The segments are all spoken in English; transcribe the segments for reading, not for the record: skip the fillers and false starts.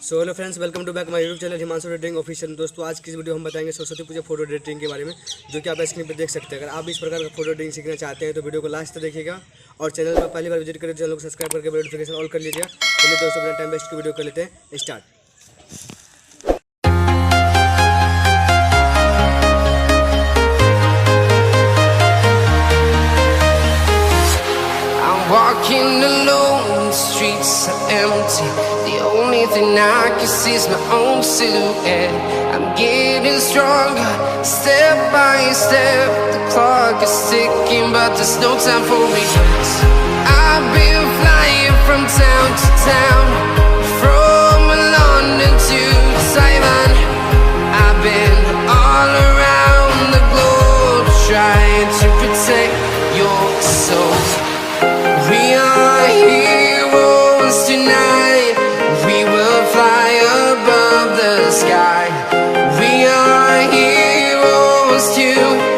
So hello friends, welcome to back my YouTube channel Himanshu editing official. दोस्तों, आज की इस वीडियो हम बताएंगे सरस्वती पूजा फोटो एडिटिंग के बारे में, जो कि आप स्क्रीन पर देख सकते हैं। अगर आप इस प्रकार का फोटो एडिटिंग सीखना चाहते हैं तो वीडियो को लास्ट तक देखिएगा और चैनल पर पहली बार विजिट करें तो चैनल को सब्सक्राइब करके बेल नोटिफिकेशन ऑल कर लीजिएगा। चलिए दोस्तों, अपना टाइम वेस्ट की वीडियो कर लेते हैं start. Walking alone, the streets are empty. The only thing I can see is my own silhouette. I'm getting stronger, step by step. The clock is ticking, but there's no time for regrets. I've been flying from town to town, from London to Taiwan. I've been all around the globe, trying to protect your soul. We are heroes tonight. We will fly above the sky. We are heroes tonight.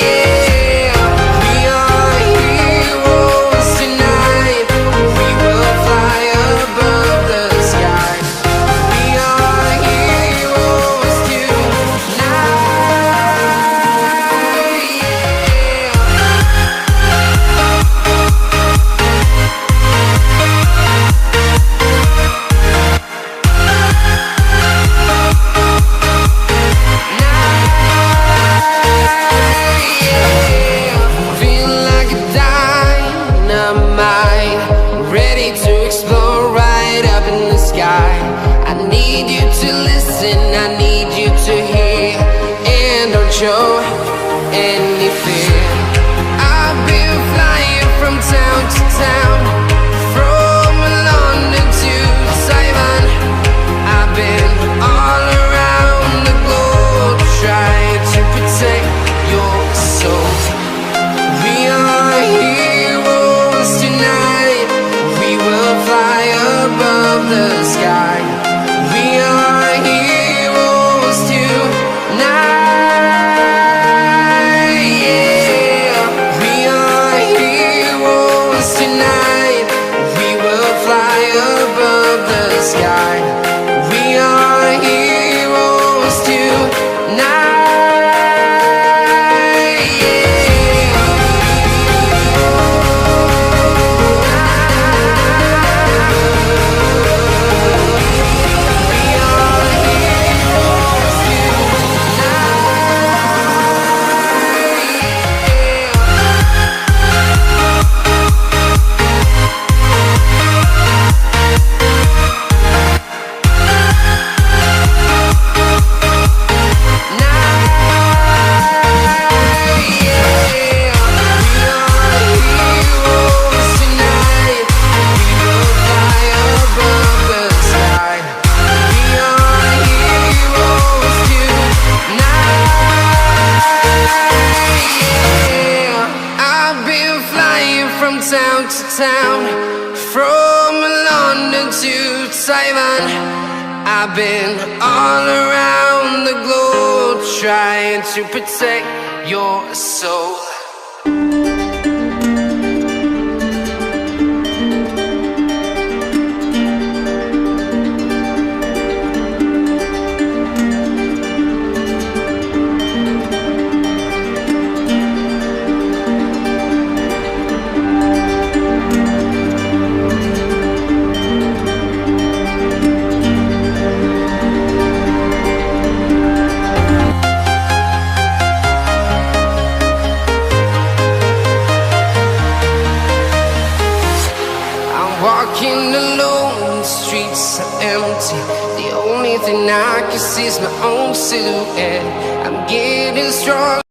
Yeah. We are heroes tonight. We will fly above the sky. We are heroes tonight. I need you to hear and don't show any fear. I've been flying from town to town, from London to Taiwan. I've been all around the globe, trying to protect your soul. We are heroes tonight. We will fly above the sky. We are heroes tonight. Yeah. We are heroes tonight. We will fly above the sky. We are heroes tonight. Town to town, from London to Taiwan. I've been all around the globe, trying to protect your soul. Walking alone, the streets are empty. The only thing I can see is my own silhouette. I'm getting strong.